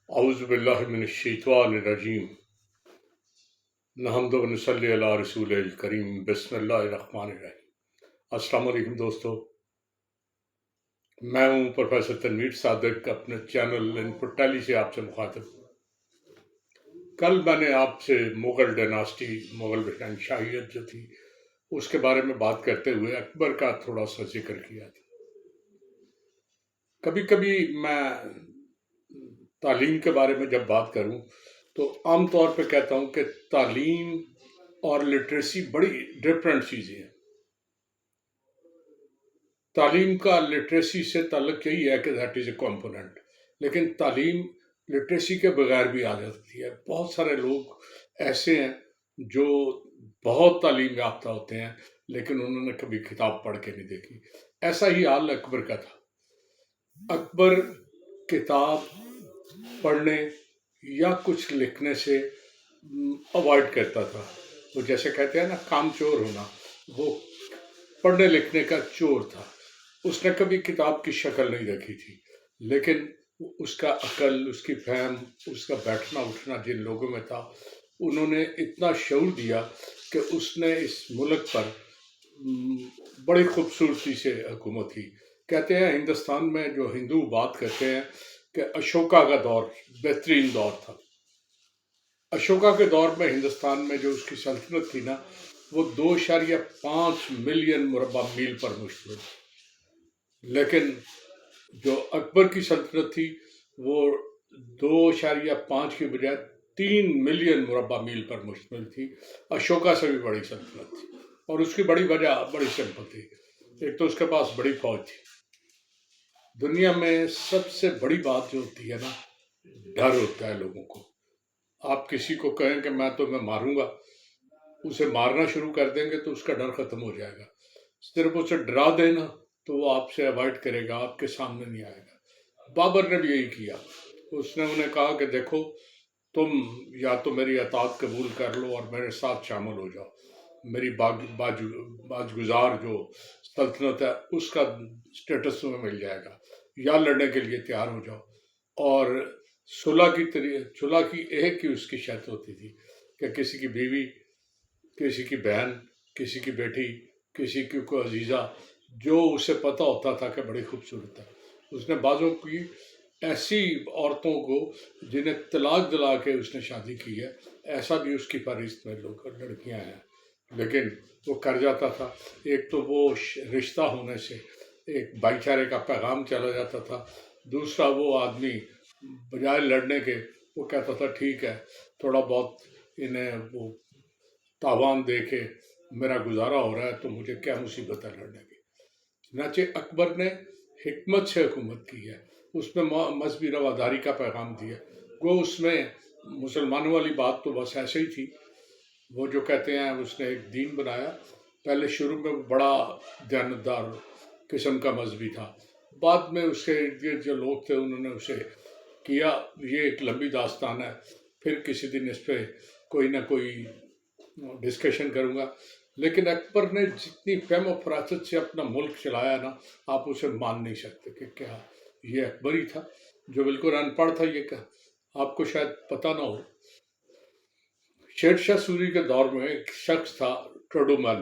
اعوذ باللہ من الشیطان الرجیم نحمد و نصلی علی رسول الکریم بسم اللہ الرحمن الرحیم۔ السلام علیکم دوستو، میں ہوں پروفیسر تنویر صادق، اپنے چینل انپٹ ٹیلی سے آپ سے مخاطب ہوں۔ کل میں نے آپ سے مغل ڈائناسٹی، مغل شاہیت جو تھی اس کے بارے میں بات کرتے ہوئے اکبر کا تھوڑا سا ذکر کیا تھا۔ کبھی کبھی میں تعلیم کے بارے میں جب بات کروں تو عام طور پہ کہتا ہوں کہ تعلیم اور لٹریسی بڑی ڈفرینٹ چیزیں ہیں۔ تعلیم کا لٹریسی سے تعلق یہی ہے کہ دیٹ از اے کمپوننٹ، لیکن تعلیم لٹریسی کے بغیر بھی آ جاتی ہے۔ بہت سارے لوگ ایسے ہیں جو بہت تعلیم یافتہ ہوتے ہیں لیکن انہوں نے کبھی کتاب پڑھ کے نہیں دیکھی۔ ایسا ہی حال اکبر کا تھا۔ اکبر کتاب پڑھنے یا کچھ لکھنے سے اوائڈ کرتا تھا۔ وہ جیسے کہتے ہیں نا کام چور ہونا، وہ پڑھنے لکھنے کا چور تھا۔ اس نے کبھی کتاب کی شکل نہیں دیکھی تھی، لیکن اس کا عقل، اس کی فہم، اس کا بیٹھنا اٹھنا جن لوگوں میں تھا، انہوں نے اتنا شعور دیا کہ اس نے اس ملک پر بڑی خوبصورتی سے حکومت کی۔ کہتے ہیں ہندوستان میں جو ہندو بات کرتے ہیں کہ اشوکا کا دور بہترین دور تھا۔ اشوکا کے دور میں ہندوستان میں جو اس کی سلطنت تھی نا، وہ 2.5 ملین مربع میل پر مشتمل تھی، لیکن جو اکبر کی سلطنت تھی وہ 2.5 کی بجائے 3 ملین مربع میل پر مشتمل تھی۔ اشوکا سے بھی بڑی سلطنت تھی، اور اس کی بڑی وجہ بڑی سمپل تھی۔ ایک تو اس کے پاس بڑی فوج تھی۔ دنیا میں سب سے بڑی بات جو ہوتی ہے نا، ڈر ہوتا ہے لوگوں کو۔ آپ کسی کو کہیں کہ میں تمہیں ماروں گا، اسے مارنا شروع کر دیں گے تو اس کا ڈر ختم ہو جائے گا۔ صرف اسے ڈرا دینا تو وہ آپ سے اوائڈ کرے گا، آپ کے سامنے نہیں آئے گا۔ بابر نے بھی یہی کیا۔ اس نے انہیں کہا کہ دیکھو، تم یا تو میری اطاعت قبول کر لو اور میرے ساتھ شامل ہو جاؤ، میری باج گزار جو سلطنت ہے اس کا سٹیٹس تمہیں مل جائے گا، یا لڑنے کے لیے تیار ہو جاؤ۔ اور صلح کی ایک ہی اس کی شرط ہوتی تھی کہ کسی کی بیوی، کسی کی بہن، کسی کی بیٹی، کسی کی کوئی عزیزہ جو اسے پتہ ہوتا تھا کہ بڑی خوبصورت ہے، اس نے بعضوں کی ایسی عورتوں کو جنہیں طلاق دلا کے اس نے شادی کی ہے، ایسا بھی اس کی فہرست میں لڑکیاں ہیں، لیکن وہ کر جاتا تھا۔ ایک تو وہ رشتہ ہونے سے ایک بھائی چارے کا پیغام چلا جاتا تھا، دوسرا وہ آدمی بجائے لڑنے کے وہ کہتا تھا ٹھیک ہے، تھوڑا بہت انہیں وہ تاوان دے کے میرا گزارا ہو رہا ہے تو مجھے کیا مصیبت ہے لڑنے کی۔ چنانچہ اکبر نے حکمت سے حکومت کی ہے، اس میں مذہبی رواداری کا پیغام دیا۔ وہ اس میں مسلمانوں والی بات تو بس ایسے ہی تھی۔ وہ جو کہتے ہیں اس نے ایک دین بنایا، پہلے شروع میں بڑا دیانتدار قسم کا مذہبی تھا، بعد میں اس کے ارد گرد جو لوگ تھے انہوں نے اسے کیا۔ یہ ایک لمبی داستان ہے، پھر کسی دن اس پہ کوئی نہ کوئی ڈسکشن کروں گا۔ لیکن اکبر نے جتنی فہم و فراست سے اپنا ملک چلایا نا، آپ اسے مان نہیں سکتے کہ کیا یہ اکبر ہی تھا جو بالکل ان پڑھ تھا۔ یہ کہ آپ کو شاید پتہ نہ ہو، شیر شاہ سوری کے دور میں ایک شخص تھا ٹوڈومل۔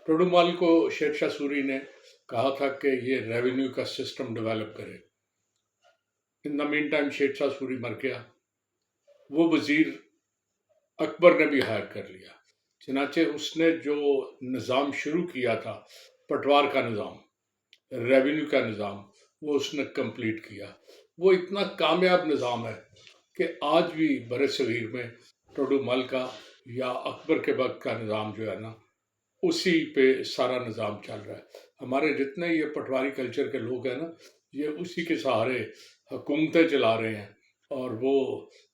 ٹوڈومل کو شیر شاہ سوری نے کہا تھا کہ یہ ریونیو کا سسٹم ڈیولپ کرے۔ ان دا مین ٹائم شیر شاہ سوری مر گیا، وہ وزیر اکبر نے بھی ہائر کر لیا۔ چنانچہ اس نے جو نظام شروع کیا تھا، پٹوار کا نظام، ریونیو کا نظام، وہ اس نے کمپلیٹ کیا۔ وہ اتنا کامیاب نظام ہے کہ آج بھی بر صغیر میں ٹوڈومل کا یا اکبر کے وقت کا نظام جو ہے نا، اسی پہ سارا نظام چل رہا ہے۔ ہمارے جتنے یہ پٹواری کلچر کے لوگ ہیں نا، یہ اسی کے سہارے حکومتیں چلا رہے ہیں، اور وہ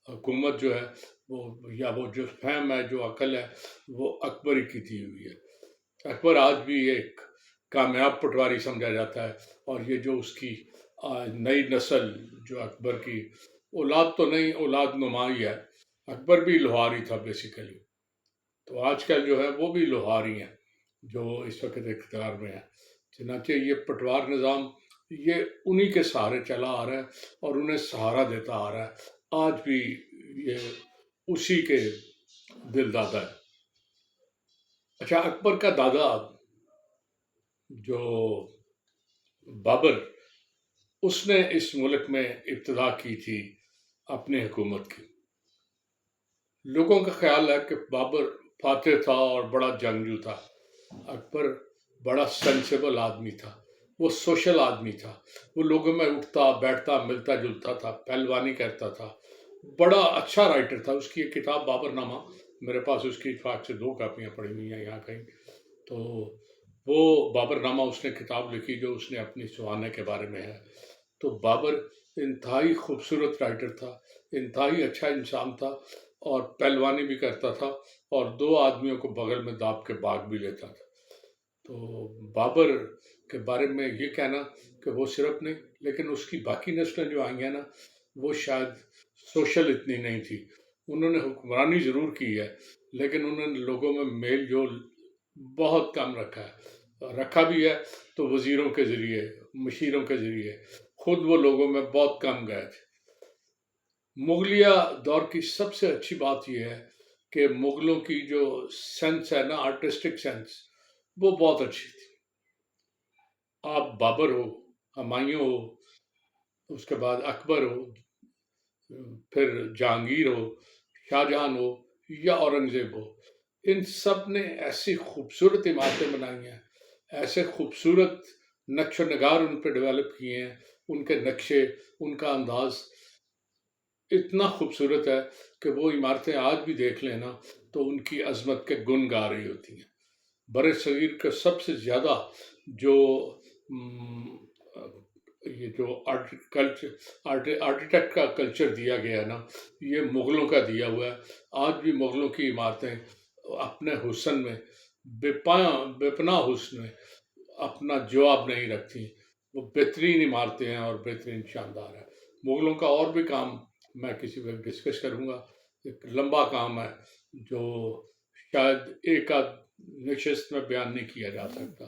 حکومت جو ہے وہ جو فہم ہے، جو عقل ہے، وہ اکبر ہی کی دی ہوئی ہے۔ اکبر آج بھی ایک کامیاب پٹواری سمجھا جاتا ہے، اور یہ جو اس کی نئی نسل جو اکبر کی اولاد تو نہیں، اولاد نما ہی ہے۔ اکبر بھی لوہاری تھا بیسیکلی، تو آج کل جو ہے وہ بھی لوہاری ہیں جو اس وقت اقتدار میں ہے۔ چنانچہ یہ پٹوار نظام یہ انہی کے سہارے چلا آ رہا ہے اور انہیں سہارا دیتا آ رہا ہے، آج بھی یہ اسی کے دل دادا ہے۔ اچھا، اکبر کا دادا جو بابر، اس نے اس ملک میں ابتدا کی تھی اپنی حکومت کی۔ لوگوں کا خیال ہے کہ بابر فاتح تھا اور بڑا جنگجو تھا، اکبر بڑا سینسیبل آدمی تھا، وہ سوشل آدمی تھا، وہ لوگوں میں اٹھتا بیٹھتا ملتا جلتا تھا، پہلوانی کرتا تھا، بڑا اچھا رائٹر تھا۔ اس کی ایک کتاب بابر نامہ، میرے پاس اس کی اتفاق سے 2 کاپیاں پڑی ہوئی ہیں یہاں کہیں، تو وہ بابر نامہ اس نے کتاب لکھی جو اس نے اپنی سوانے کے بارے میں ہے۔ تو بابر انتہائی خوبصورت رائٹر تھا، انتہائی اچھا انسان تھا، اور پہلوانی بھی کرتا تھا، اور 2 آدمیوں کو بغل میں داب کے باغ بھی لیتا تھا۔ تو بابر کے بارے میں یہ کہنا کہ وہ صرف نہیں، لیکن اس کی باقی نسلیں جو آئی ہیں نا، وہ شاید سوشل اتنی نہیں تھی۔ انہوں نے حکمرانی ضرور کی ہے، لیکن انہوں نے لوگوں میں میل جول بہت کم رکھا بھی ہے تو وزیروں کے ذریعے، مشیروں کے ذریعے، خود وہ لوگوں میں بہت کم گئے تھے۔ مغلیہ دور کی سب سے اچھی بات یہ ہے کہ مغلوں کی جو سینس ہے نا، آرٹسٹک سینس، وہ بہت اچھی تھی۔ آپ بابر ہو، ہمایوں ہو، اس کے بعد اکبر ہو، پھر جہانگیر ہو، شاہجہان ہو یا اورنگزیب ہو، ان سب نے ایسی خوبصورت عمارتیں بنائی ہیں، ایسے خوبصورت نقش و نگار ان پہ ڈیولپ کیے ہیں، ان کے نقشے، ان کا انداز اتنا خوبصورت ہے کہ وہ عمارتیں آج بھی دیکھ لیں نا تو ان کی عظمت کے گن گا رہی ہوتی ہیں۔ بر صغیر کا سب سے زیادہ جو یہ جو آرکیٹیکٹ کا کلچر دیا گیا نا، یہ مغلوں کا دیا ہوا ہے۔ آج بھی مغلوں کی عمارتیں اپنے حسن میں، بے پناہ حسن میں اپنا جواب نہیں رکھتی، وہ بہترین عمارتیں ہیں اور بہترین شاندار ہے۔ مغلوں کا اور بھی کام میں کسی وقت ڈسکس کروں گا، ایک لمبا کام ہے جو شاید ایک آدھ نشست میں بیان نہیں کیا جا سکتا،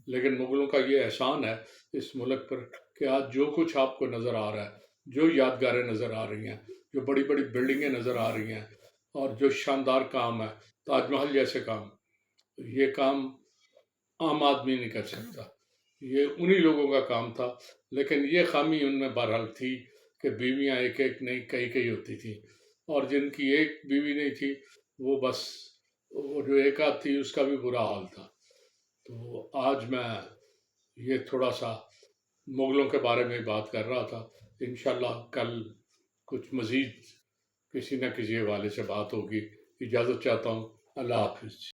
لیکن مغلوں کا یہ احسان ہے اس ملک پر کہ آج جو کچھ آپ کو نظر آ رہا ہے، جو یادگاریں نظر آ رہی ہیں، جو بڑی بڑی بلڈنگیں نظر آ رہی ہیں، اور جو شاندار کام ہے، تاج محل جیسے کام، یہ کام عام آدمی نہیں کر سکتا، یہ انہی لوگوں کا کام تھا۔ لیکن یہ خامی ان میں بہرحال تھی کہ بیویاں ایک ایک نہیں کئی کئی ہوتی تھیں، اور جن کی ایک بیوی نہیں تھی وہ بس، وہ جو ایک آدھ تھی اس کا بھی برا حال تھا۔ تو آج میں یہ تھوڑا سا مغلوں کے بارے میں بات کر رہا تھا، انشاءاللہ کل کچھ مزید کسی نہ کسی حوالے سے بات ہوگی۔ اجازت چاہتا ہوں، اللہ حافظ۔